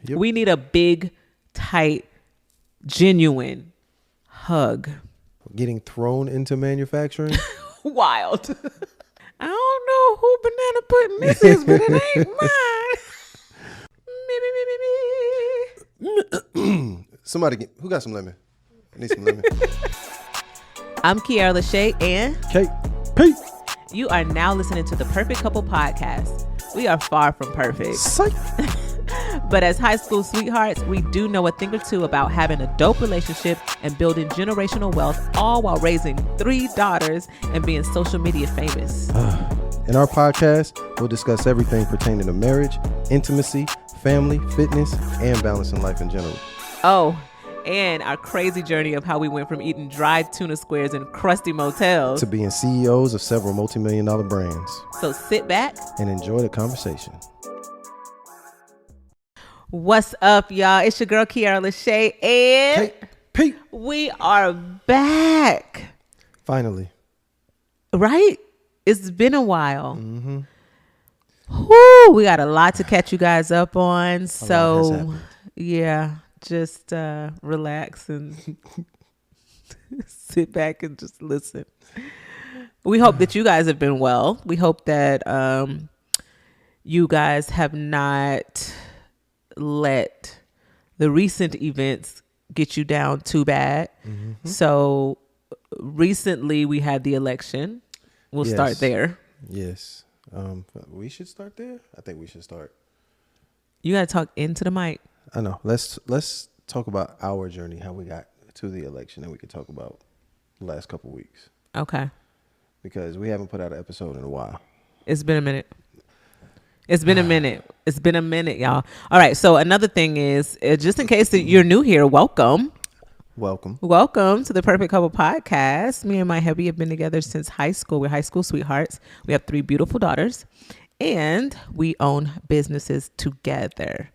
Yep. We need a big, tight, genuine hug. Getting thrown into manufacturing. Wild. I don't know who banana pudding this is, but it ain't mine. Somebody, who got some lemon? I need some lemon. I'm Keaira KP, and KP. You are now listening to the Perfect Couple Podcast. We are far from perfect. Psych. But as high school sweethearts, we do know a thing or two about having a dope relationship and building generational wealth, all while raising 3 daughters and being social media famous. In our podcast, we'll discuss everything pertaining to marriage, intimacy, family, fitness, and balancing life in general. Oh, and our crazy journey of how we went from eating dry tuna squares in crusty motels to being CEOs of several multi-million-dollar brands. So sit back and enjoy the conversation. What's up, y'all? It's your girl, Keaira KP, and KP. We are back. Finally. Right? It's been a while. Mm-hmm. Whew, we got a lot to catch you guys up on. So, yeah, just relax and sit back and just listen. We hope that you guys have been well. We hope that you guys have not let the recent events get you down too bad. Mm-hmm. So recently we had the election. We'll start there. Yes. We should start there. I think we should start. You got to talk into the mic. I know. Let's talk about our journey, how we got to the election, and we can talk about the last couple of weeks. Okay. Because we haven't put out an episode in a while. It's been a minute. It's been a minute, y'all. All right. So another thing is, just in case that you're new here, welcome to the Perfect Couple Podcast. Me and my hubby have been together since high school. We're high school sweethearts. We have 3 beautiful daughters, and we own businesses together.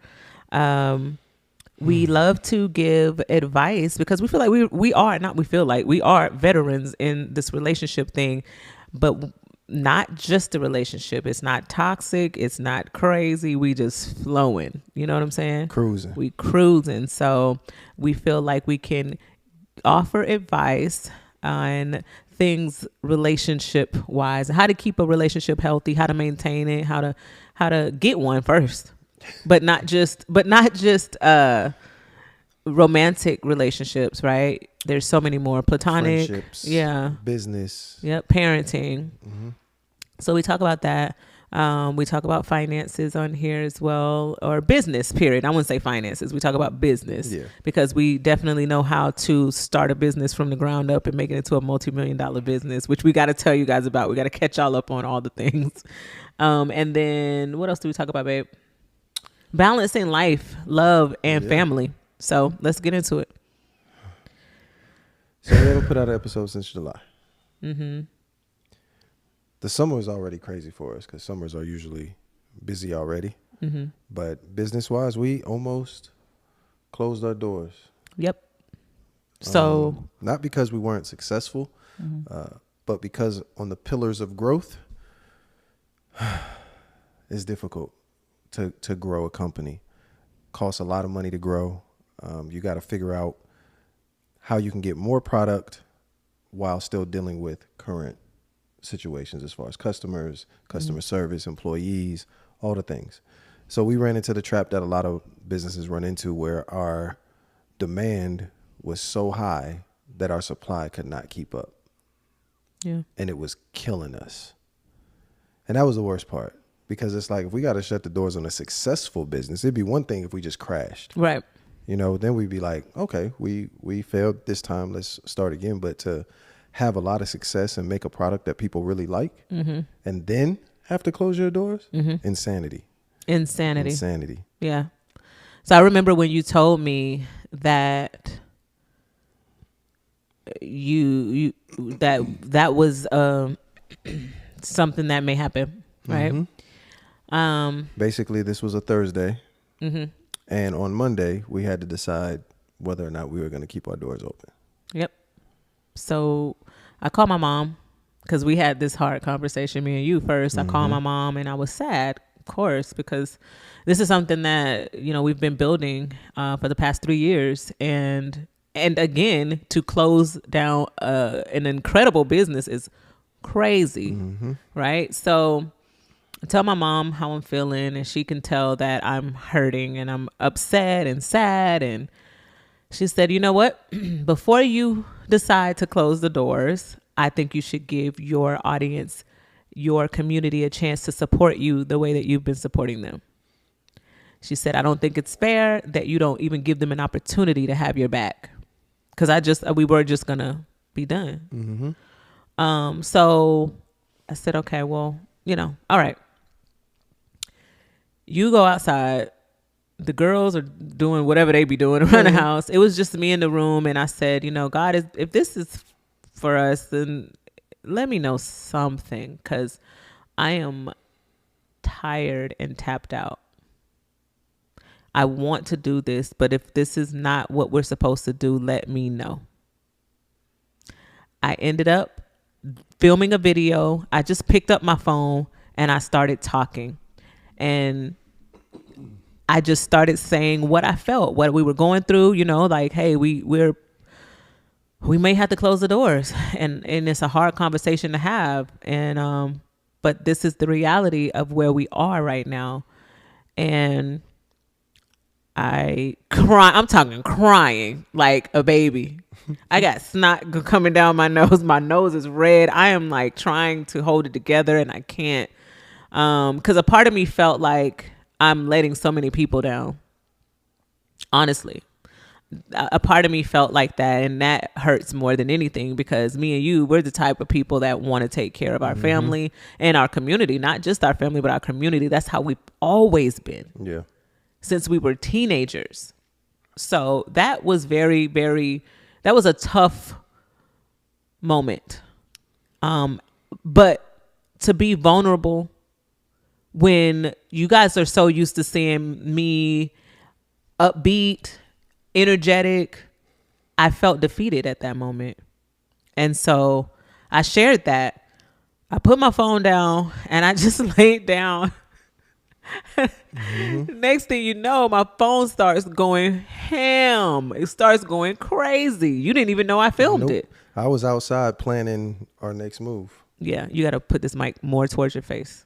We love to give advice because we feel like we are veterans in this relationship thing, but not just a relationship. It's not toxic. It's not crazy. We just flowing. You know what I'm saying? Cruising. We cruising. So we feel like we can offer advice on things relationship wise, how to keep a relationship healthy, how to maintain it, how to get one first, but not just romantic relationships, right? There's so many more. Platonic, friendships, business, parenting. Mm-hmm. So we talk about that. We talk about finances on here as well, or business, period. I wouldn't say finances. We talk about business because we definitely know how to start a business from the ground up and make it into a multi-million-dollar business, which we got to tell you guys about. We got to catch y'all up on all the things. And then what else do we talk about, babe? Balancing life, love, and family. So let's get into it. So we haven't put out an episode since July. Mm-hmm. The summer is already crazy for us because summers are usually busy already. Mm-hmm. But business-wise, we almost closed our doors. Yep. So not because we weren't successful, but because on the pillars of growth, it's difficult to grow a company. Costs a lot of money to grow. You got to figure out how you can get more product while still dealing with current situations as far as customers, customer service, employees, all the things. So we ran into the trap that a lot of businesses run into where our demand was so high that our supply could not keep up. Yeah. And it was killing us. And that was the worst part because it's like if we got to shut the doors on a successful business, it'd be one thing if we just crashed. Right. You know, then we'd be like, okay, we failed this time. Let's start again. But to have a lot of success and make a product that people really like and then have to close your doors, insanity. Yeah. So I remember when you told me that that was something that may happen, right? Basically, this was a Thursday. Mm-hmm. And on Monday, we had to decide whether or not we were going to keep our doors open. Yep. So I called my mom because we had this hard conversation, me and you first. I called my mom and I was sad course, because this is something that, you know, we've been building for the past 3 years, and again, to close down an incredible business is crazy, right? So I tell my mom how I'm feeling, and she can tell that I'm hurting and I'm upset and sad. And she said, you know what? Before you decide to close the doors, I think you should give your audience, your community, a chance to support you the way that you've been supporting them. She said, I don't think it's fair that you don't even give them an opportunity to have your back. Because we were just going to be done. So I said, okay, well, you know, all right. You go outside. The girls are doing whatever they be doing around the house. It was just me in the room. And I said, you know, God, if this is for us, then let me know something, because I am tired and tapped out. I want to do this, but if this is not what we're supposed to do, let me know. I ended up filming a video. I just picked up my phone and I started talking. And I just started saying what I felt, what we were going through, you know, like, hey, we may have to close the doors, and it's a hard conversation to have. And, but this is the reality of where we are right now. And I'm talking crying like a baby. I got snot coming down my nose. My nose is red. I am like trying to hold it together, and I can't. Because a part of me felt like I'm letting so many people down. Honestly, a part of me felt like that, and that hurts more than anything, because me and you, we're the type of people that want to take care of our family and our community, not just our family, but our community. That's how we've always been. Yeah. Since we were teenagers. So that was that was a tough moment. But to be vulnerable when you guys are so used to seeing me upbeat, energetic, I felt defeated at that moment. And so I shared that. I put my phone down and I just laid down. Next thing you know, my phone starts going ham. It starts going crazy. You didn't even know I filmed it. I was outside planning our next move. Yeah, you got to put this mic more towards your face.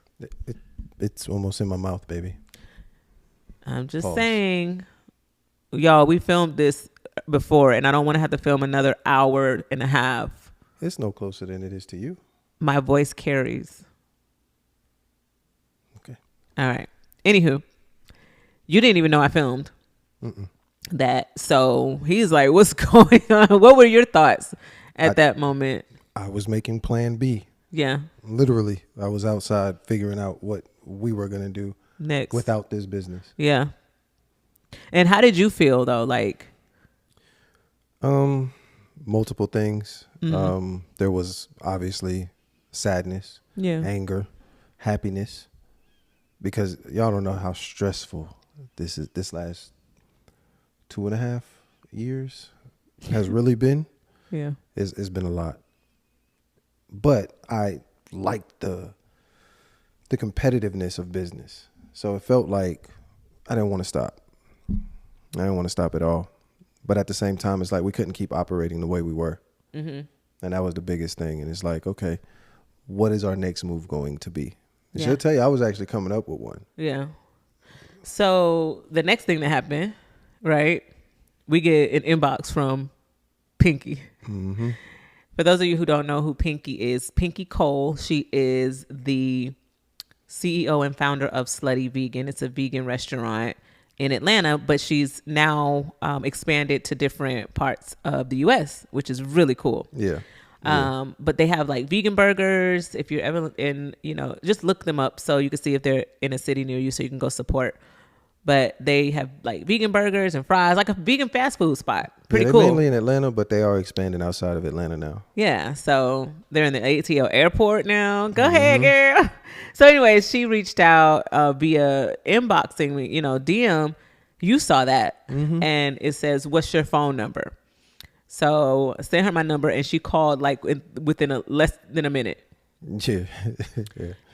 It's almost in my mouth, baby. I'm just saying, y'all, we filmed this before, and I don't want to have to film another hour and a half. It's no closer than it is to you. My voice carries. Okay. All right. Anywho, you didn't even know I filmed that. So he's like, what's going on? What were your thoughts at that moment? I was making plan B. Yeah. Literally, I was outside figuring out what we were going to do next without this business. Yeah. And how did you feel though? Like, multiple things. There was obviously sadness, anger, happiness. Because y'all don't know how stressful this last 2.5 years has really been. Yeah. It's been a lot. But I liked the competitiveness of business. So it felt like I didn't want to stop. I didn't want to stop at all. But at the same time, it's like we couldn't keep operating the way we were. And that was the biggest thing. And it's like, okay, what is our next move going to be? She'll tell you, I was actually coming up with one. Yeah. So the next thing that happened, right? We get an inbox from Pinky. For those of you who don't know who Pinky is, Pinky Cole, she is the CEO and founder of Slutty Vegan. It's a vegan restaurant in Atlanta, but she's now expanded to different parts of the U.S., which is really cool. Yeah. But they have like vegan burgers. If you're ever in, you know, just look them up so you can see if they're in a city near you so you can go support. But they have like vegan burgers and fries, like a vegan fast food spot. Pretty cool. They're mainly in Atlanta, but they are expanding outside of Atlanta now. Yeah. So they're in the ATL airport now. Go ahead, girl. So anyways, she reached out via inboxing me, you know, DM. You saw that. And it says, what's your phone number? So I sent her my number, and she called like within less than a minute. Yeah.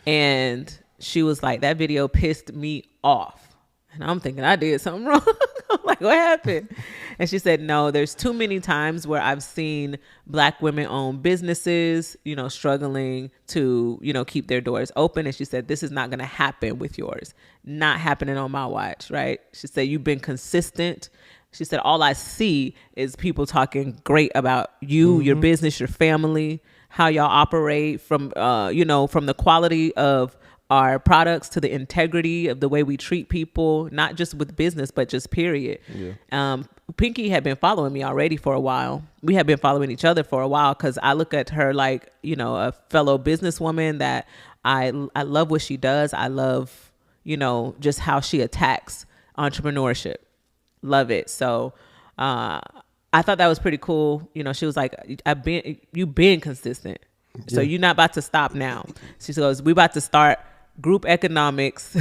And she was like, that video pissed me off. And I'm thinking I did something wrong. I'm like, what happened? And she said, no, there's too many times where I've seen Black women own businesses, struggling to, keep their doors open. And she said, this is not going to happen with yours. Not happening on my watch, right? She said, you've been consistent. She said, all I see is people talking great about you, your business, your family, how y'all operate from the quality of our products to the integrity of the way we treat people, not just with business, but just period. Yeah. Pinky had been following me already for a while. We had been following each other for a while because I look at her like, a fellow businesswoman that I love what she does. I love, just how she attacks entrepreneurship. Love it. So I thought that was pretty cool. She was like, you've been consistent. So you're not about to stop now. She goes, we about to start group economics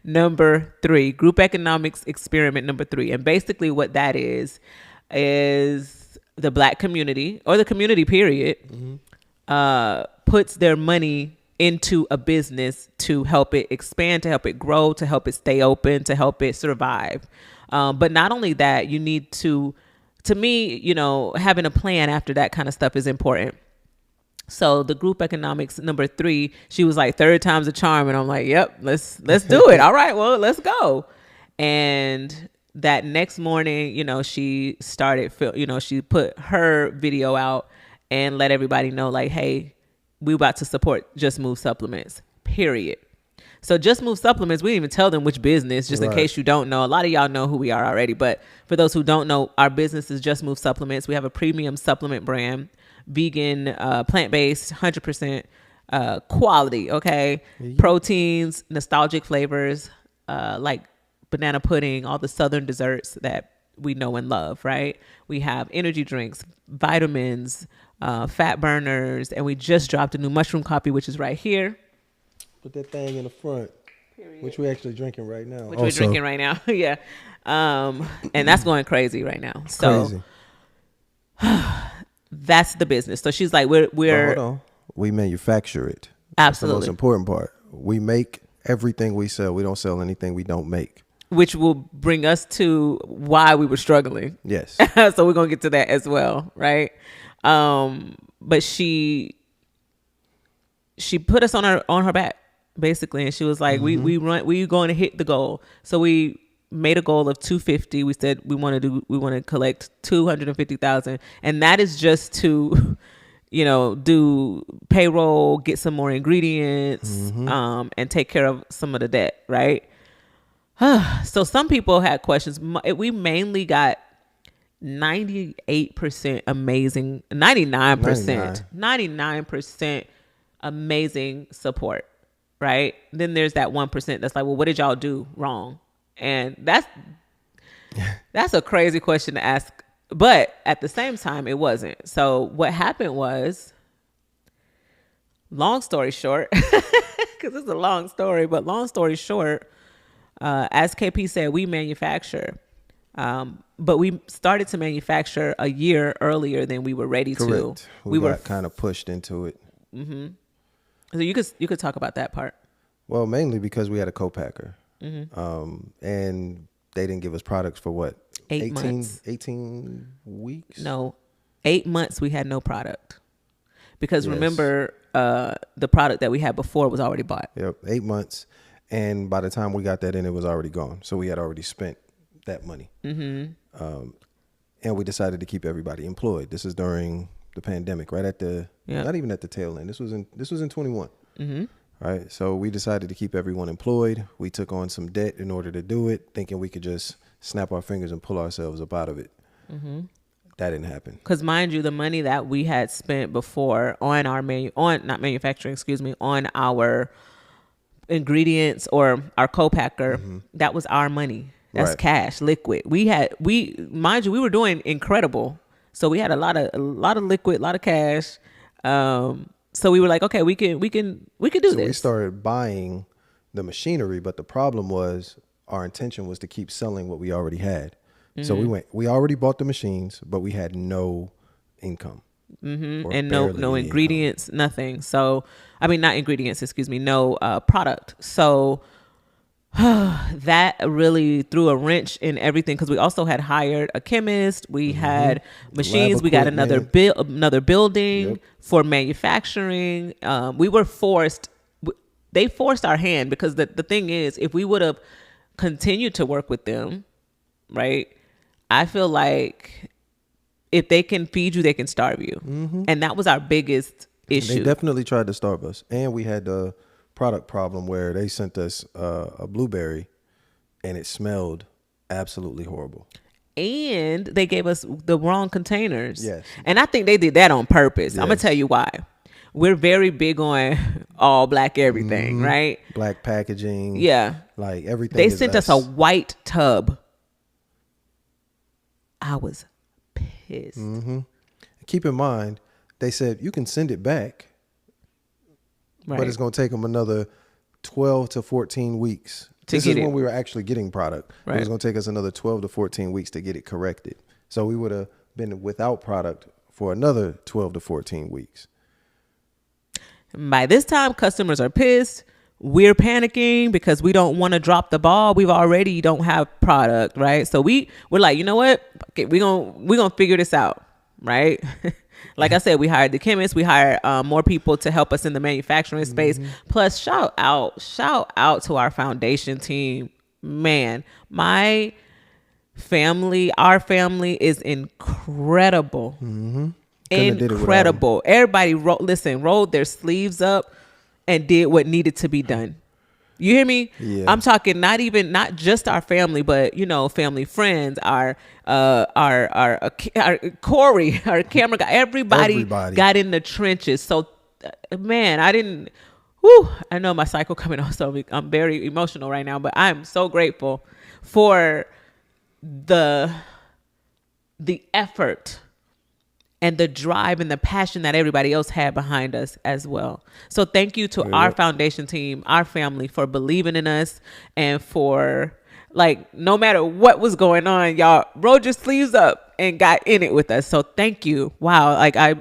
number 3, group economics experiment number 3. And basically what that is the Black community or the community period puts their money into a business to help it expand, to help it grow, to help it stay open, to help it survive. But not only that, you need to me, having a plan after that kind of stuff is important. So the group economics number 3, she was like, 3rd time's a charm. And I'm like, yep, let's do it. All right, well, let's go. And that next morning, she started, she put her video out and let everybody know like, hey, we about to support Just Move Supplements, period. So Just Move Supplements, we didn't even tell them which business, just in case you don't know. A lot of y'all know who we are already. But for those who don't know, our business is Just Move Supplements. We have a premium supplement brand, vegan, plant-based, 100% quality, okay? Yeah. Proteins, nostalgic flavors, like banana pudding, all the Southern desserts that we know and love, right? We have energy drinks, vitamins, fat burners, and we just dropped a new mushroom coffee, which is right here. Put that thing in the front, which we're actually drinking right now. We're drinking right now, yeah. And that's going crazy right now. So that's the business. So she's like, we're hold on. We manufacture it. Absolutely. That's the most important part. We make everything we sell. We don't sell anything we don't make. Which will bring us to why we were struggling. Yes. So we're going to get to that as well, right? But she put us on her back, basically, and she was like, we going to hit the goal. So we made a goal of 250. We said we want to collect 250,000, and that is just to do payroll, get some more ingredients, and take care of some of the debt, right? So some people had questions. We mainly got 98% amazing, 99% amazing support, right? Then there's that 1% that's like, well, what did y'all do wrong? And that's a crazy question to ask. But at the same time, it wasn't. So what happened was, long story short, because it's a long story, but long story short, as KP said, we manufacture. But we started to manufacture a year earlier than we were ready to. We were kind of pushed into it. Mm-hmm. So you could talk about that part. Well, mainly because we had a co-packer. And they didn't give us products for what? 18 weeks? No, 8 months we had no product. Because remember, the product that we had before was already bought. Yep, 8 months. And by the time we got that in, it was already gone. So we had already spent that money. And we decided to keep everybody employed. This is during the pandemic, right at the, not even at the tail end. This was in 21. Right. So we decided to keep everyone employed. We took on some debt in order to do it, thinking we could just snap our fingers and pull ourselves up out of it. That didn't happen. Because mind you, the money that we had spent before on our on our ingredients or our co-packer, that was our money. That's cash, liquid. We were doing incredible. So we had a lot of liquid, a lot of cash. So we were like, okay, we can do this. We started buying the machinery, but the problem was our intention was to keep selling what we already had. So we already bought the machines, but we had no income. or And barely no any income. ingredients, nothing. So I mean, not ingredients, excuse me, no product. So that really threw a wrench in everything, because we also had hired a chemist, we had machines, we got equipment. another building Yep. for manufacturing. We were forced, they forced our hand, because the thing is, if we would have continued to work with them, right, I feel like if they can feed you, they can starve you. And that was our biggest issue. They definitely tried to starve us. And we had the product problem where they sent us a blueberry and it smelled absolutely horrible. And they gave us the wrong containers. Yes. And I think they did that on purpose. I'm going Yes. to tell you why. We're very big on all black everything, right? Black packaging. Yeah. Like everything. They is sent us a white tub. I was pissed. Keep in mind, they said you can send it back, Right. but it's going to take them another 12 to 14 weeks. This is when we were actually getting product. Right. It was going to take us another 12 to 14 weeks to get it corrected. So we would have been without product for another 12 to 14 weeks. By this time, customers are pissed. We're panicking because we don't want to drop the ball. We've already don't have product, right? So we're like, you know what? Okay, we're gonna figure this out, right? Like I said, we hired the chemist. We hired more people to help us in the manufacturing space. Plus, shout out to our foundation team. Man, our family is incredible. Incredible. Everybody rolled their sleeves up and did what needed to be done. You hear me? Yeah. I'm talking not just our family, but family, friends, our Corey, our camera guy, everybody got in the trenches. So man, I know my cycle coming on, so I'm very emotional right now, but I'm so grateful for the effort and the drive and the passion that everybody else had behind us as well. So thank you to our foundation team, our family, for believing in us, and for, like, no matter what was going on, y'all rolled your sleeves up and got in it with us. So thank you. Wow. Like I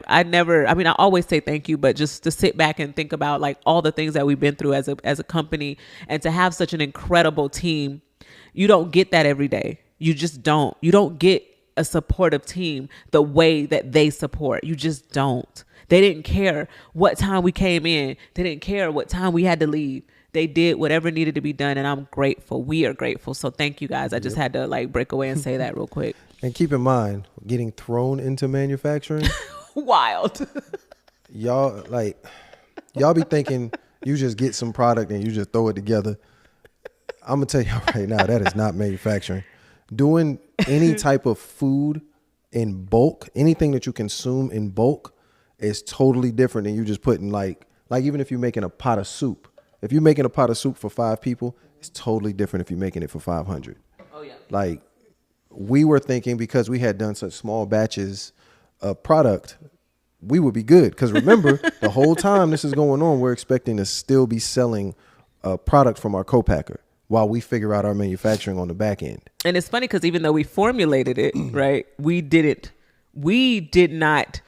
always say thank you, but just to sit back and think about like all the things that we've been through as a company, and to have such an incredible team. You don't get that every day. You just don't. You don't get a supportive team the way that they support. You just don't. They didn't care what time we came in. They didn't care what time we had to leave. They did whatever needed to be done, and I'm grateful. We are grateful. So thank you guys. I just had to like break away and say that real quick. And keep in mind, getting thrown into manufacturing, wild. y'all be thinking you just get some product and you just throw it together. I'm gonna tell y'all right now, that is not manufacturing. Doing any type of food in bulk, anything that you consume in bulk, is totally different than you just putting like even if you're making a pot of soup. If you're making a pot of soup for 5 people, it's totally different if you're making it for 500. Oh yeah. Like, we were thinking, because we had done such small batches of product, we would be good. Because remember, the whole time this is going on, we're expecting to still be selling a product from our co-packer while we figure out our manufacturing on the back end. And it's funny because even though we formulated it, right, we did not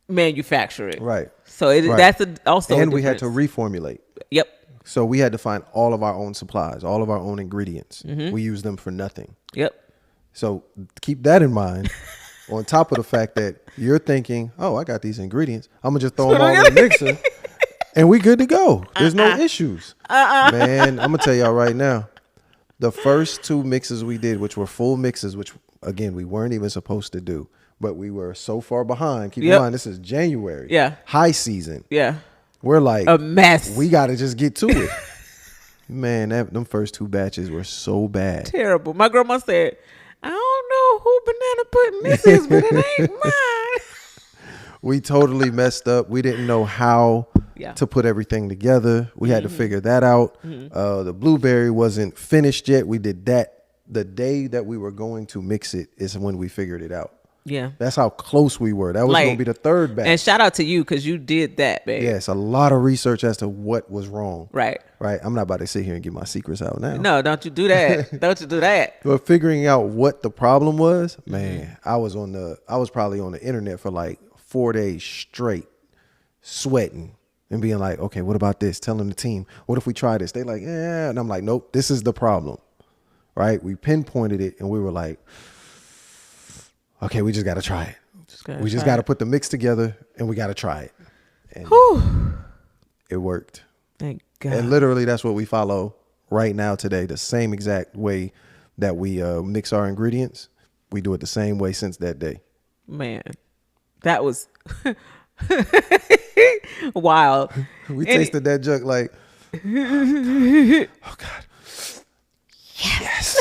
manufacture it. Right. So that's also and we had to reformulate. Yep. So we had to find all of our own supplies, all of our own ingredients. We use them for nothing. Yep. So keep that in mind. On top of the fact that you're thinking, oh, I got these ingredients, I'm gonna just throw them all in the mixer and we good to go. There's no issues. Man, I'm gonna tell y'all right now, the first 2 mixes we did, which were full mixes, which again, we weren't even supposed to do, but we were so far behind. Keep in mind, this is January. Yeah. High season. Yeah. We're like a mess. We got to just get to it. Man, them first 2 batches were so bad. Terrible. My grandma said, I don't know who banana pudding this is, but it ain't mine. We totally messed up. We didn't know how to put everything together. We had to figure that out. The blueberry wasn't finished yet. We did that. The day that we were going to mix it is when we figured it out. Yeah. That's how close we were. That was going to be the 3rd batch. And shout out to you because you did that, babe. Yes, a lot of research as to what was wrong. Right. Right. I'm not about to sit here and get my secrets out now. No, don't you do that. Don't you do that. But figuring out what the problem was, man, I was probably on the internet for like 4 days straight sweating and being like, okay, what about this? Telling the team, what if we try this? They like, yeah. And I'm like, nope, this is the problem, right? We pinpointed it and we were like, okay, we just got to try it. We just got to put the mix together and we got to try it. And it worked. Thank God. And literally that's what we follow right now today. The same exact way that we mix our ingredients. We do it the same way since that day. Man, that was wild. We tasted that junk like, oh God. Yes.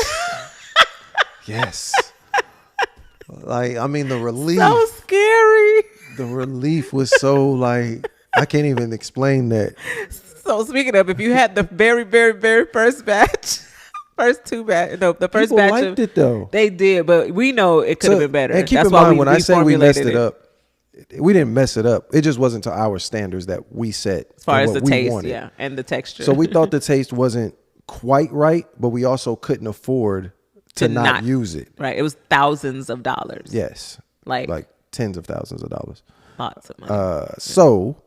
Yes. Like, I mean, the relief. So scary. The relief was so like, I can't even explain that. So speaking of, if you had the very, very, very first batch, the first People batch liked it though. They did, but we know it could have been better. And keep That's in why mind, when I say we messed it up, we didn't mess it up. It just wasn't to our standards that we set. As far as the taste, yeah, and the texture. So we thought the taste wasn't quite right, but we also couldn't afford to not use it. Right. It was thousands of dollars. Yes. Like tens of thousands of dollars. Lots of money. So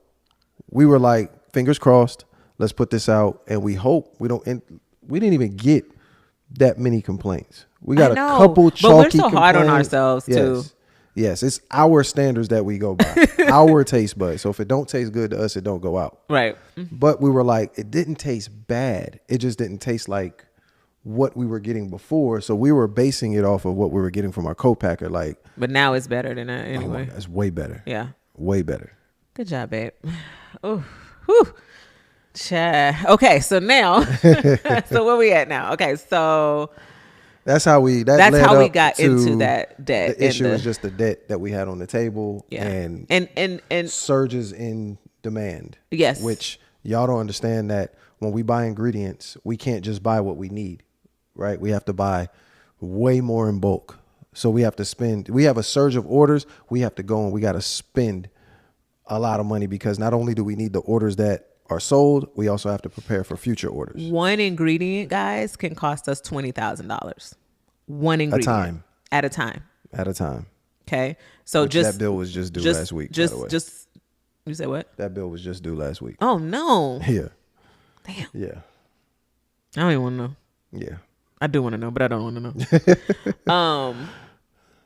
we were like, fingers crossed, let's put this out. And we hope we didn't even get that many complaints. We got a couple chalky but we're so hard on ourselves too. Yes, it's our standards that we go by, our taste buds. So if it don't taste good to us, it don't go out. Right. But we were like, it didn't taste bad. It just didn't taste like what we were getting before. So we were basing it off of what we were getting from our co-packer. Like, but now it's better than that anyway. It's way better. Yeah. Way better. Good job, babe. Oh, whew. Okay, so now, so where we at now? Okay, so that's how we got into that debt. The issue is just the debt that we had on the table, and surges in demand. Yes, which y'all don't understand that when we buy ingredients, we can't just buy what we need, right? We have to buy way more in bulk. So we have to spend. We have a surge of orders. We have to go and we got to spend a lot of money because not only do we need the orders that are sold, we also have to prepare for future orders. One ingredient, guys, can cost us $20,000. One ingredient at a time. Okay, so that bill was just due last week. By the way. You said what? That bill was just due last week. Oh no. Yeah. Damn. Yeah. I don't even want to know. Yeah. I do want to know, but I don't want to know.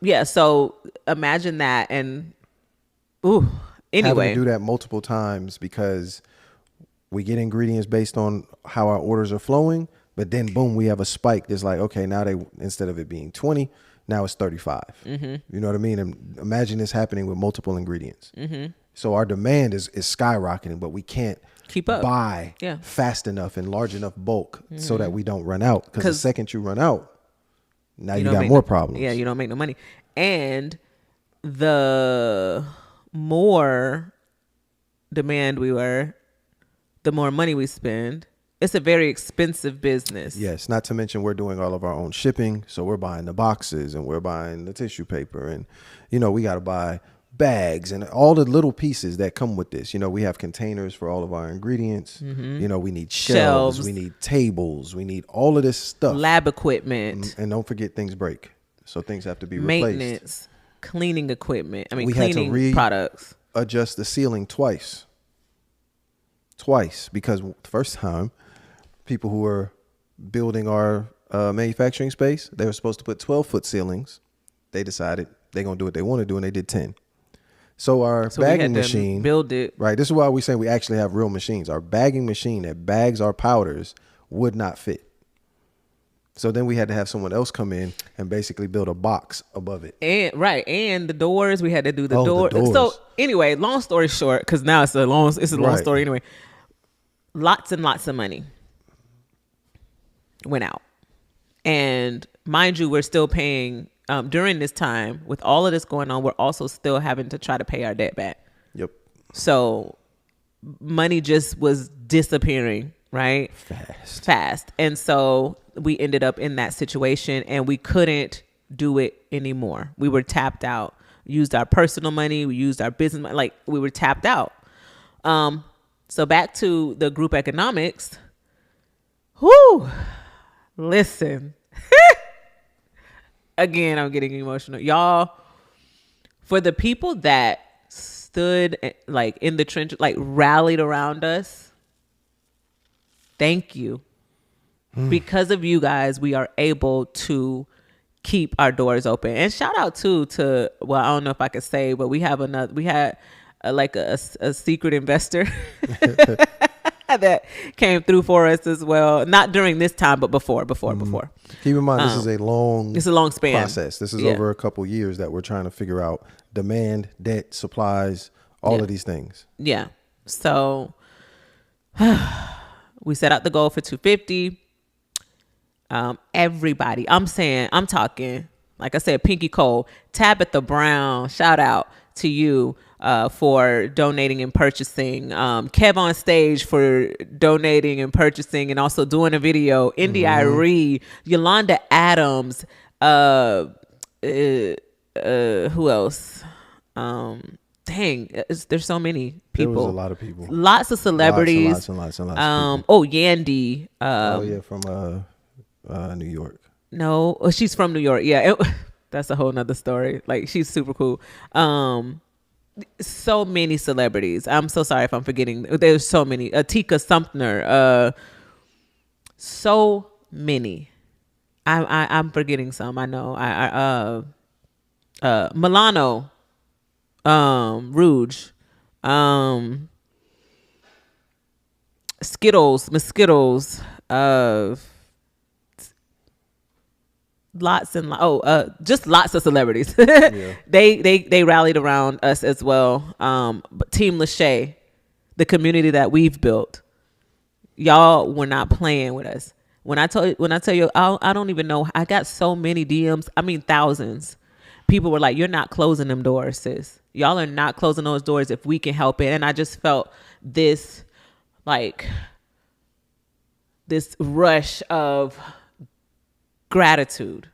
Yeah. So imagine that, and anyway, having to do that multiple times because we get ingredients based on how our orders are flowing, but then boom, we have a spike. There's like, okay, now instead of it being 20, now it's 35. Mm-hmm. You know what I mean? And imagine this happening with multiple ingredients. Mm-hmm. So our demand is skyrocketing, but we can't keep up, buy fast enough in large enough bulk so that we don't run out. Because the second you run out, now you got more problems. Yeah, you don't make no money. And the more demand the more money we spend. It's a very expensive business. Yes, not to mention we're doing all of our own shipping. So we're buying the boxes and we're buying the tissue paper. And, we got to buy bags and all the little pieces that come with this. We have containers for all of our ingredients. Mm-hmm. We need shelves. We need tables. We need all of this stuff. Lab equipment. And don't forget things break. So things have to be replaced. Maintenance, cleaning equipment. Cleaning products. Adjust the ceiling twice because the first time people who were building our manufacturing space, they were supposed to put 12-foot ceilings. They decided they're going to do what they want to do, and they did 10. So our bagging machine, build it. Right. This is why we say we actually have real machines. Our bagging machine that bags our powders would not fit. So then we had to have someone else come in and basically build a box above it. And the doors, we had to do the doors. So anyway, long story short, because now it's a long story anyway. Lots and lots of money went out. And mind you, we're still paying during this time with all of this going on. We're also still having to try to pay our debt back. Yep. So money just was disappearing, right? Fast. And so we ended up in that situation and we couldn't do it anymore. We were tapped out. We used our personal money. We used our business money. Like we were tapped out. So back to the group economics. Whoo, listen. Again, I'm getting emotional. Y'all, for the people that stood like in the trench, like rallied around us. Thank you. Because of you guys, we are able to keep our doors open. And shout out too to, well, I don't know if I could say, but we had like a secret investor that came through for us as well. Not during this time, but before. Keep in mind, this is it's a long span process. This is over a couple years that we're trying to figure out demand, debt, supplies, all of these things. Yeah. So we set out the goal for 250. Everybody, I'm talking, like I said, Pinky Cole, Tabitha Brown, shout out to you for donating and purchasing. Kev on Stage for donating and purchasing and also doing a video. Indy Iree, Yolanda Adams, who else? There's so many people. There was a lot of people. Lots of celebrities. Lots and lots of people. Oh, Yandy. From New York. No, she's from New York. Yeah, that's a whole nother story. Like, she's super cool. So many celebrities. I'm so sorry if I'm forgetting. There's so many. Tika Sumpner. So many. I'm forgetting some. I know. Milano. Rouge. Skittles. Miss Skittles. Just lots of celebrities. Yeah. They rallied around us as well. But Team Lachey, the community that we've built, y'all were not playing with us. When I tell you, I don't even know. I got so many DMs. I mean, thousands. People were like, "You're not closing them doors, sis. Y'all are not closing those doors if we can help it." And I just felt this rush of gratitude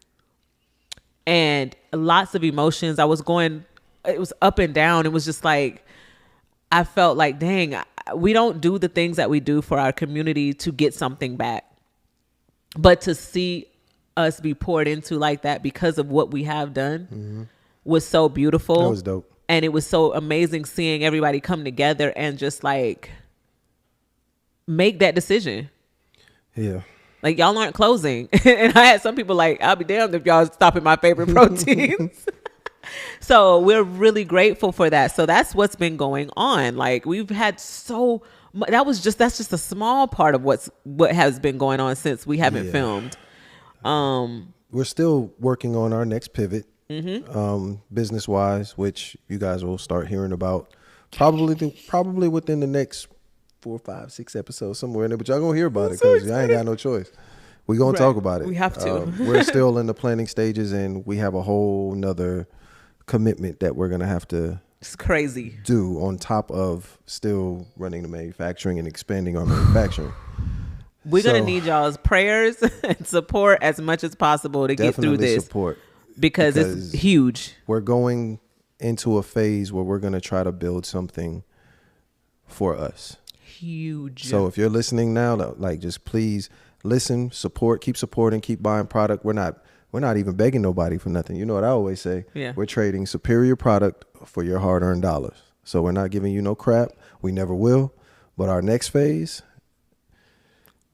and lots of emotions. It was up and down. It was just like, I felt like, dang, we don't do the things that we do for our community to get something back, but to see us be poured into like that because of what we have done was so beautiful. That was dope. And it was so amazing seeing everybody come together and just like make that decision. Yeah. Like, y'all aren't closing. And I had some people like, I'll be damned if y'all stopping my favorite proteins. So we're really grateful for that. So that's what's been going on. Like, we've had that's just a small part of what has been going on since we haven't filmed. We're still working on our next pivot, business wise, which you guys will start hearing about probably within the next 4, 5, 6 episodes, somewhere in there. But y'all gonna hear about it because I ain't got no choice. We gonna talk about it. We have to. We're still in the planning stages, and we have a whole nother commitment that we're gonna have to. It's crazy. Do on top of still running the manufacturing and expanding our manufacturing. We're gonna need y'all's prayers and support as much as possible to get through this. Support because it's huge. We're going into a phase where we're gonna try to build something for us. Huge. So if you're listening now, like, just please listen, support, keep supporting, keep buying product. We're not even begging nobody for nothing. You know what I always say? Yeah. We're trading superior product for your hard-earned dollars. So we're not giving you no crap. We never will. But our next phase,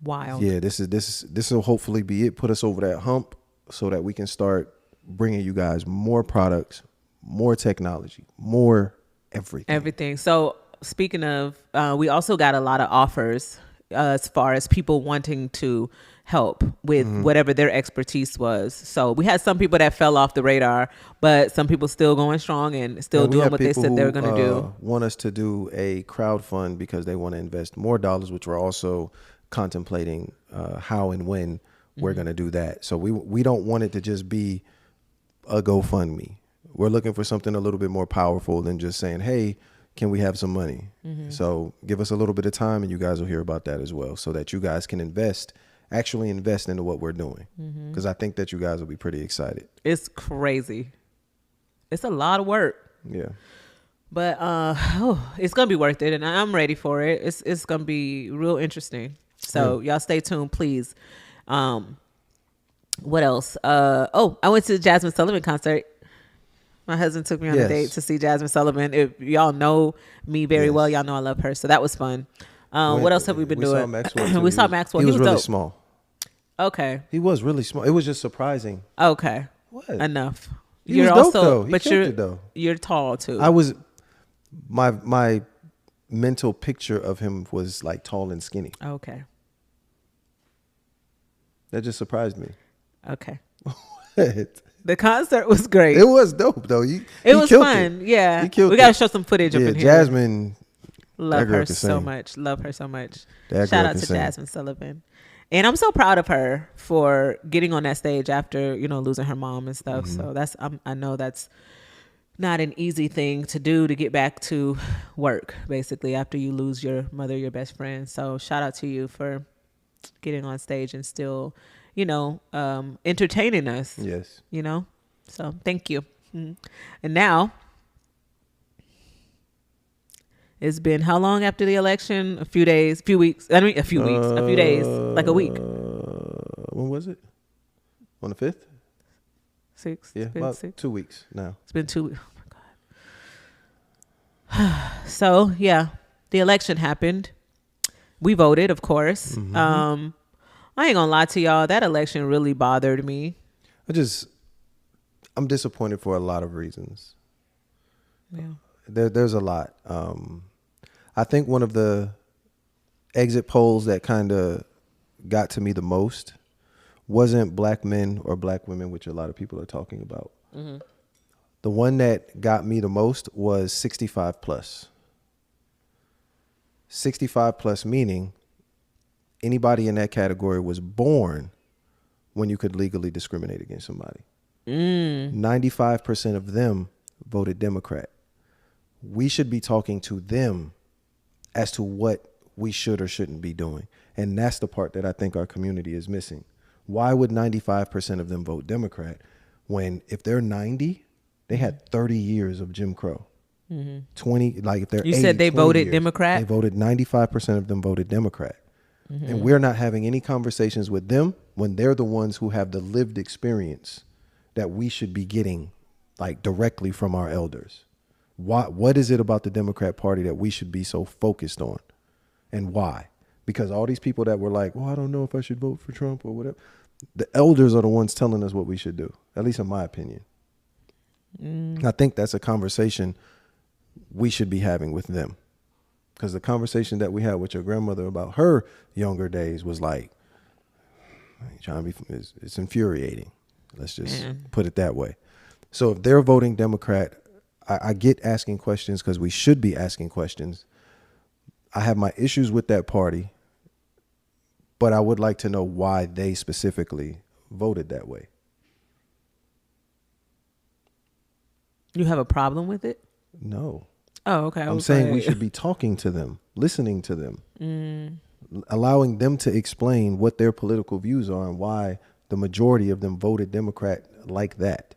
wild. Yeah, this will hopefully be it. Put us over that hump so that we can start bringing you guys more products, more technology, more everything. So speaking of, we also got a lot of offers as far as people wanting to help with whatever their expertise was. So we had some people that fell off the radar, but some people still going strong and still doing what they said they were going to do. Want us to do a crowd fund because they want to invest more dollars, which we're also contemplating how and when we're going to do that. So we don't want it to just be a GoFundMe. We're looking for something a little bit more powerful than just saying, hey, can we have some money? So give us a little bit of time and you guys will hear about that as well, so that you guys can actually invest into what we're doing. Because I think that you guys will be pretty excited. It's crazy. It's a lot of work. Yeah. But it's going to be worth it, and I'm ready for it. It's going to be real interesting. So y'all stay tuned, please. What else? I went to the Jasmine Sullivan concert. My husband took me on a Yes. date to see Jasmine Sullivan. If y'all know me very well, Yes. y'all know I love her. So that was fun. What else have we been doing? Saw Maxwell too. We saw Maxwell. He was really dope. small. Okay. He was really small. It was just surprising. Okay. What? Enough. He was dope, though. He killed it, though. You're tall too. I was my mental picture of him was like tall and skinny. Okay. That just surprised me. Okay. What? The concert was great. It was dope though. It was fun. Yeah. He killed we got to show some footage up in here. Jasmine. Love her so much. Love her so much. That Shout girl out can to sing. Jasmine Sullivan. And I'm so proud of her for getting on that stage after, losing her mom and stuff. Mm-hmm. So that's, I know that's not an easy thing to do, to get back to work basically after you lose your mother, your best friend. So shout out to you for getting on stage and still, entertaining us. Yes. So thank you. And now, it's been how long after the election? A few days, few weeks. I mean, a few days, like a week. When was it? On the 5th? 6. Yeah, about 6. 2 weeks now. It's been 2 weeks. Oh my God. So yeah, the election happened. We voted, of course. Mm-hmm. I ain't gonna lie to y'all. That election really bothered me. I'm disappointed for a lot of reasons. Yeah. There's a lot. I think one of the exit polls that kind of got to me the most wasn't black men or black women, which a lot of people are talking about. Mm-hmm. The one that got me the most was 65 plus. 65 plus meaning anybody in that category was born when you could legally discriminate against somebody. 95% of them voted Democrat. We should be talking to them as to what we should or shouldn't be doing. And that's the part that I think our community is missing. Why would 95% of them vote Democrat when if they're 90, they had 30 years of Jim Crow? 20, like if they're You 80, said they 20 voted years, Democrat? They voted, 95% of them voted Democrat. And we're not having any conversations with them when they're the ones who have the lived experience that we should be getting like directly from our elders. What is it about the Democrat Party that we should be so focused on, and why? Because all these people that were like, well, I don't know if I should vote for Trump or whatever. The elders are the ones telling us what we should do, at least in my opinion. I think that's a conversation we should be having with them. Because the conversation that we had with your grandmother about her younger days was like, it's infuriating. Let's just put it that way. So if they're voting Democrat, I get asking questions because we should be asking questions. I have my issues with that party, but I would like to know why they specifically voted that way. You have a problem with it? No. Oh, okay. I'm saying we should be talking to them, listening to them, allowing them to explain what their political views are and why the majority of them voted Democrat like that.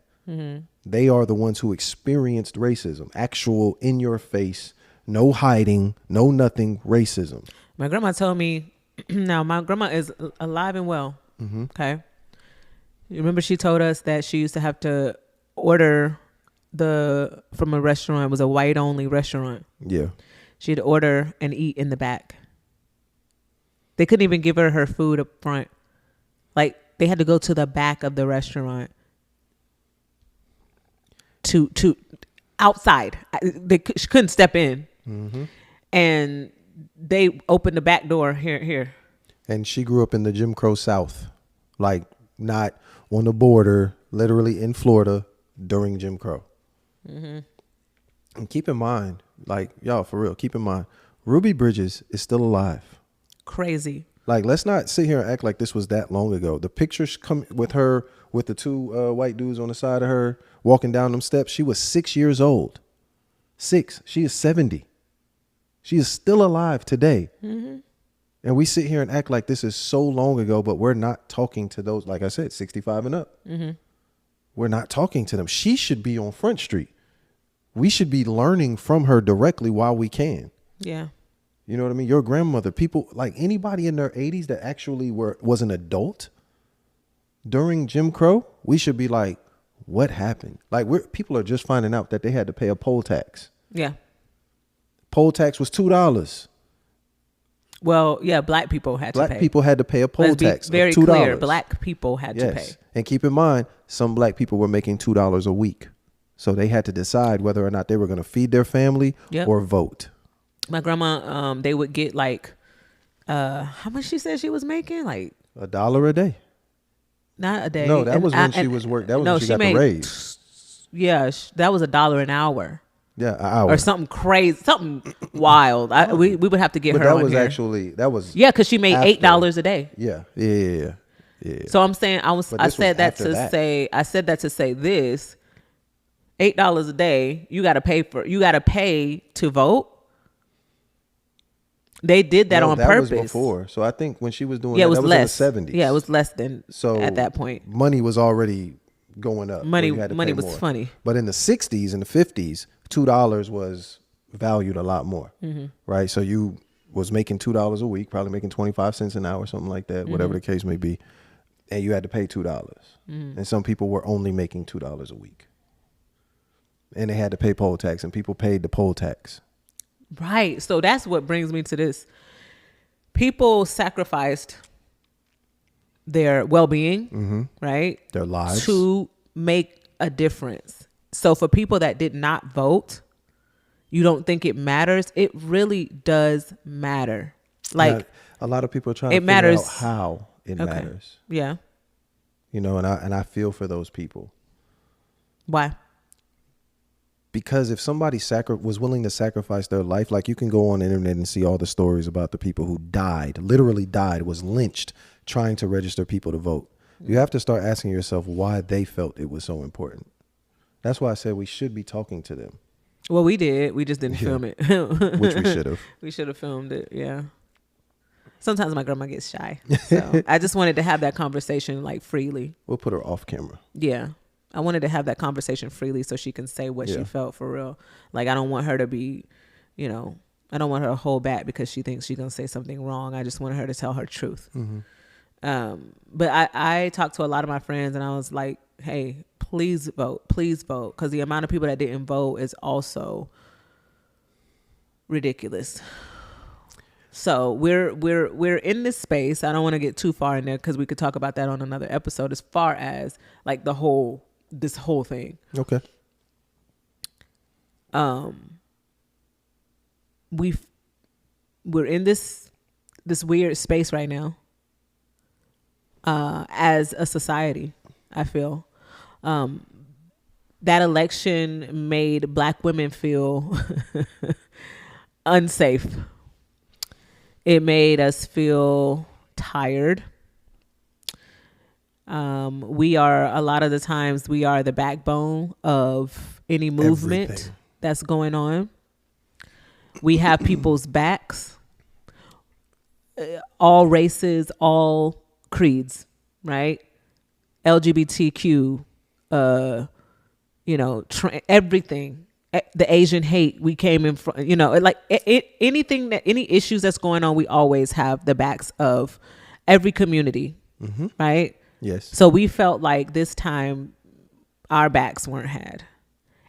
They are the ones who experienced racism, actual in your face, no hiding, no nothing racism. My grandma told me, now my grandma is alive and well. Okay. You remember she told us that she used to have to order from a restaurant. It was a white only restaurant. Yeah. She'd order and eat in the back. They couldn't even give her food up front. Like they had to go to the back of the restaurant to outside. She couldn't step in. And they opened the back door here. And she grew up in the Jim Crow South, like not on the border, literally in Florida during Jim Crow. And keep in mind, like y'all, for real, keep in mind, Ruby Bridges is still alive. Crazy. Like, let's not sit here and act like this was that long ago. The pictures come with her, with the two white dudes on the side of her walking down them steps. She was 6 years old. 6. She is 70. She is still alive today. And we sit here and act like this is so long ago, but we're not talking to those, like I said, 65 and up. We're not talking to them. She should be on Front Street. We should be learning from her directly while we can. Yeah. You know what I mean? Your grandmother, people, like anybody in their 80s that actually was an adult during Jim Crow, we should be like, what happened? Like people are just finding out that they had to pay a poll tax. Yeah. Poll tax was $2. Well, yeah, black people had to pay. Black people had to pay a poll tax of $2. Very clear, black people had to pay. And keep in mind, some black people were making $2 a week. So they had to decide whether or not they were going to feed their family or vote. My grandma, they would get like, how much she said she was making? Like $1 a day. Not a day. No, that was when she was working. That was when she got the raise. Yeah, that was $1 an hour. Yeah, an hour. Or something crazy, something wild. We would have to get her on here. That was because she made $8 a day. Yeah. So I'm saying I said that to say this. $8 a day, you got to pay to vote. They did that on purpose. That was before. So I think when she was doing it was that was less. in the 70s. Yeah, it was less than at that point. Money was already going up. Money was funny. But in the 60s and the 50s, $2 was valued a lot more. Mm-hmm. Right? So you was making $2 a week, probably making 25 cents an hour, something like that, whatever the case may be. And you had to pay $2. And some people were only making $2 a week. And they had to pay poll tax, and people paid the poll tax. Right. So that's what brings me to this. People sacrificed their well-being, right? Their lives. To make a difference. So for people that did not vote, you don't think it matters? It really does matter. Like, a lot of people are trying to figure out how it matters. Yeah. You know, and I feel for those people. Why? Because if somebody was willing to sacrifice their life, like you can go on the internet and see all the stories about the people who literally died, was lynched trying to register people to vote. You have to start asking yourself why they felt it was so important. That's why I said we should be talking to them. Well, we did. We just didn't film it. Which we should have. We should have filmed it, yeah. Sometimes my grandma gets shy. So I just wanted to have that conversation like freely. We'll put her off camera. Yeah. I wanted to have that conversation freely so she can say what she felt for real. Like, I don't want her to be, I don't want her to hold back because she thinks she's going to say something wrong. I just want her to tell her truth. Mm-hmm. But I talked to a lot of my friends and I was like, hey, please vote. Because the amount of people that didn't vote is also ridiculous. So we're in this space. I don't want to get too far in there because we could talk about that on another episode as far as like this whole thing. Okay. We're in this weird space right now. As a society, I feel. That election made Black women feel unsafe. It made us feel tired. A lot of the times we are the backbone of any movement that's going on. We have people's backs, all races, all creeds, right? LGBTQ, everything. The Asian hate we came in from, any issues that's going on, we always have the backs of every community, right? Yes. So we felt like this time our backs weren't had,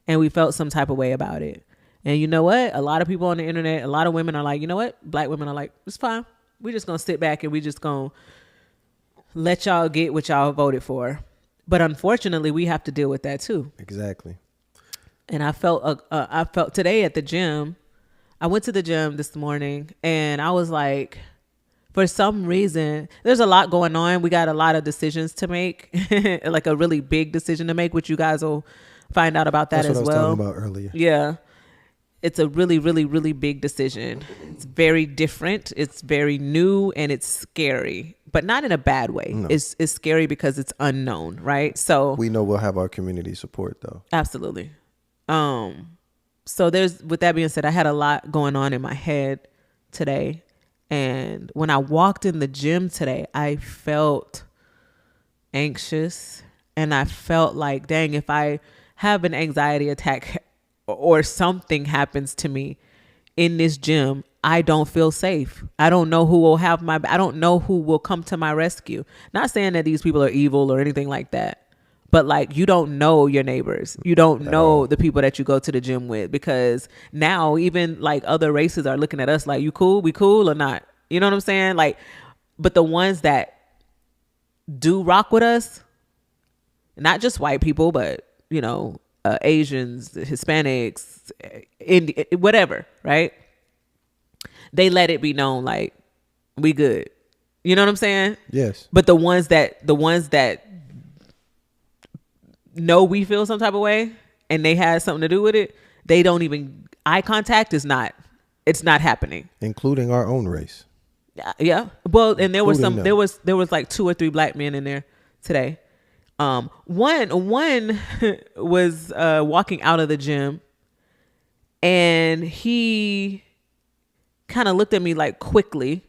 and we felt some type of way about it. And you know what? A lot of people on the internet, a lot of women are like, you know what? Black women are like, it's fine. We're just going to sit back and we just going to let y'all get what y'all voted for. But unfortunately, we have to deal with that too. Exactly. And I felt today at the gym. I went to the gym this morning and I was like, for some reason, there's a lot going on. We got a lot of decisions to make, like a really big decision to make, which you guys will find out about that as well. That's what I was talking about earlier. Yeah. It's a really, really, really big decision. It's very different. It's very new and it's scary, but not in a bad way. No. It's scary because it's unknown, right? So we know we'll have our community support though. Absolutely. So with that being said, I had a lot going on in my head today. And when I walked in the gym today, I felt anxious and I felt like, dang, if I have an anxiety attack or something happens to me in this gym, I don't feel safe. I don't know who will I don't know who will come to my rescue. Not saying that these people are evil or anything like that, But like, you don't know your neighbors. You don't At know all. the people that you go to the gym with, because now even like other races are looking at us like, you cool? We cool or not? You know what I'm saying? Like, but the ones that do rock with us, not just white people, but you know, Asians, Hispanics, whatever, right? They let it be known like, we good. You know what I'm saying? Yes. But the ones that know we feel some type of way and they had something to do with it, they don't even, eye contact is not, it's not happening. Including our own race. Yeah. Well, and there was Including some, them. there was like 2 or 3 black men in there today. One was walking out of the gym, and he kind of looked at me like quickly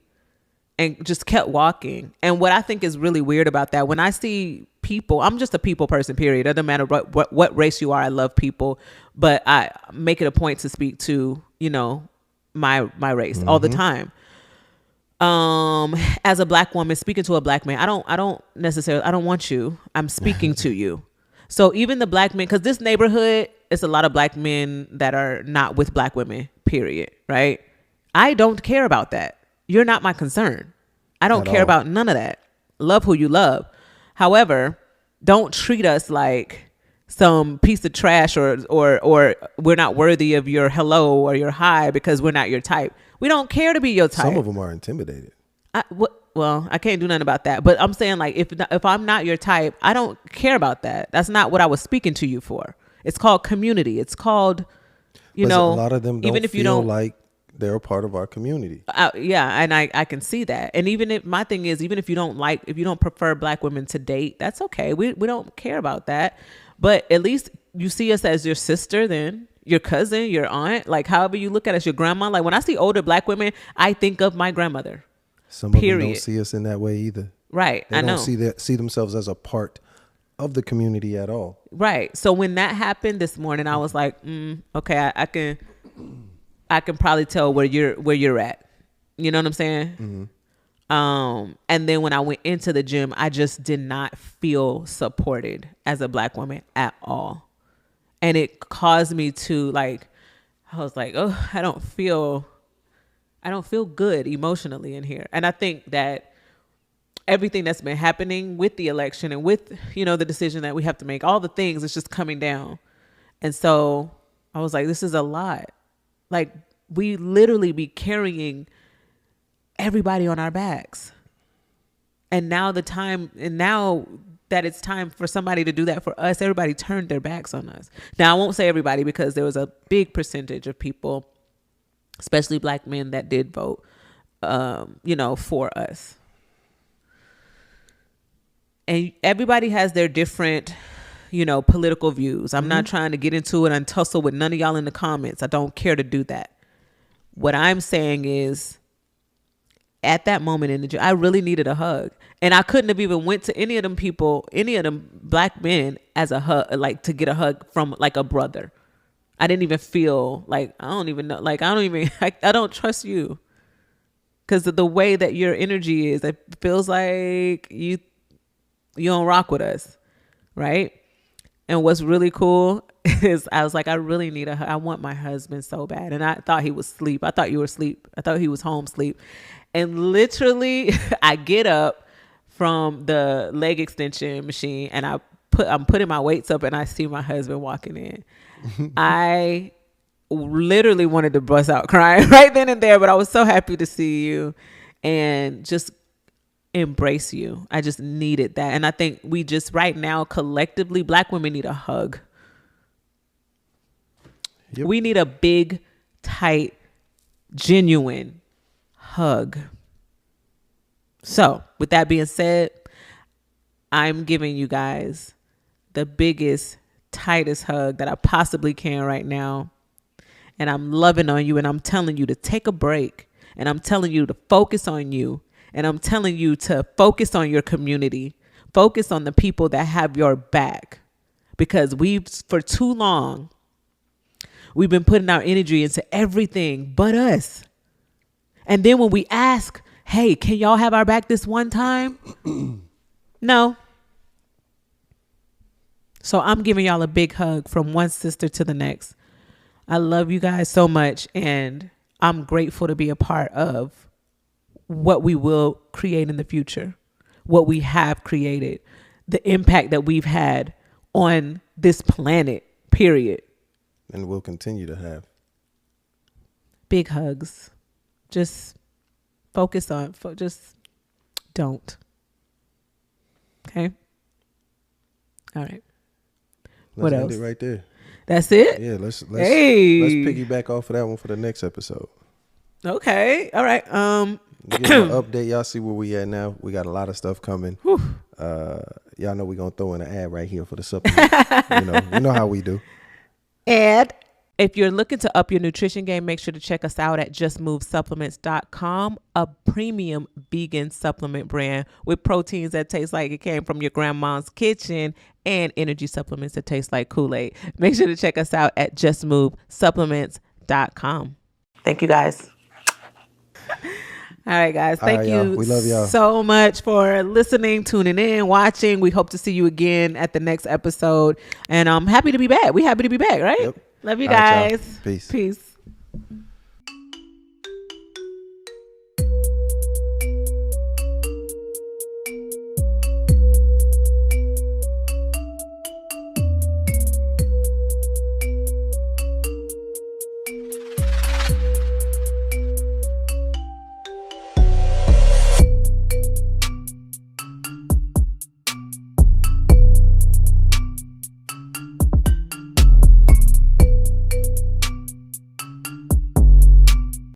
and just kept walking. And what I think is really weird about that, when I see people, I'm just a people person, period. It doesn't matter what race you are. I love people, but I make it a point to speak to, you know, my race all the time. As a black woman speaking to a black man, I don't necessarily, I don't want you. I'm speaking to you. So even the black men, because this neighborhood, it's a lot of black men that are not with black women, period. Right? I don't care about that. You're not my concern. I don't care about none of that. Love who you love. However, don't treat us like some piece of trash or we're not worthy of your hello or your hi because we're not your type. We don't care to be your type. Some of them are intimidated. Well, I can't do nothing about that. But I'm saying, like, if I'm not your type, I don't care about that. That's not what I was speaking to you for. It's called community. It's called, you know, a lot of them don't even if you feel don't like they're a part of our community. Yeah, and I can see that. And even if my thing is, even if you don't prefer black women to date, that's okay. We don't care about that. But at least you see us as your sister, then your cousin, your aunt, like however you look at us, your grandma. Like when I see older black women, I think of my grandmother. Some of them don't see us in that way either. Right, They I don't know. see themselves as a part of the community at all. Right. So when that happened this morning, I was like, okay, I can probably tell where you're at. You know what I'm saying? And then when I went into the gym, I just did not feel supported as a black woman at all. And it caused me to like, I was like, oh, I don't feel good emotionally in here. And I think that everything that's been happening with the election and with, you know, the decision that we have to make, all the things, it's just coming down. And so I was like, this is a lot. Like, we literally be carrying everybody on our backs. And now now that it's time for somebody to do that for us, everybody turned their backs on us. Now, I won't say everybody, because there was a big percentage of people, especially black men, that did vote, you know, for us. And everybody has their different, you know, political views. I'm not trying to get into it and tussle with none of y'all in the comments. I don't care to do that. What I'm saying is, at that moment in the gym, I really needed a hug. And I couldn't have even went to any of them people, any of them black men as a hug, like to get a hug from like a brother. I didn't even feel like, I don't even know. Like, I don't trust you. Because of the way that your energy is, it feels like you don't rock with us. Right? And what's really cool is I was like, I really need a hug. I want my husband so bad. And I thought he was asleep. I thought you were asleep. I thought he was home asleep. And literally, I get up from the leg extension machine and I'm putting my weights up and I see my husband walking in. I literally wanted to bust out crying right then and there, but I was so happy to see you and just embrace you. I just needed that. And I think we just right now collectively, black women need a hug. Yep. We need a big, tight, genuine hug. So with that being said, I'm giving you guys the biggest, tightest hug that I possibly can right now. And I'm loving on you, and I'm telling you to take a break, and I'm telling you to focus on you, and I'm telling you to focus on your community, focus on the people that have your back, because for too long, we've been putting our energy into everything but us. And then when we ask, hey, can y'all have our back this one time? No. So I'm giving y'all a big hug from one sister to the next. I love you guys so much, and I'm grateful to be a part of what we will create in the future, what we have created, the impact that we've had on this planet, period. And we'll continue to have. Big hugs. Just focus on, just don't. Okay? All right. What Let's else? end it right there. That's it? Yeah, let's Hey. let's piggyback off of that one for the next episode. Okay. All right. Give you an update. Y'all see where we at now. We got a lot of stuff coming. Y'all know we're gonna throw in an ad right here for the supplement. You know how we do. And if you're looking to up your nutrition game, make sure to check us out at justmovesupplements.com, a premium vegan supplement brand with proteins that taste like it came from your grandma's kitchen and energy supplements that taste like Kool-Aid. Make sure to check us out at justmovesupplements.com. Thank you, guys. All right, guys. Thank you y'all. We love y'all so much for listening, tuning in, watching. We hope to see you again at the next episode. And I'm happy to be back. We happy to be back, right? Yep. Love you All right, guys. y'all. Peace. Peace.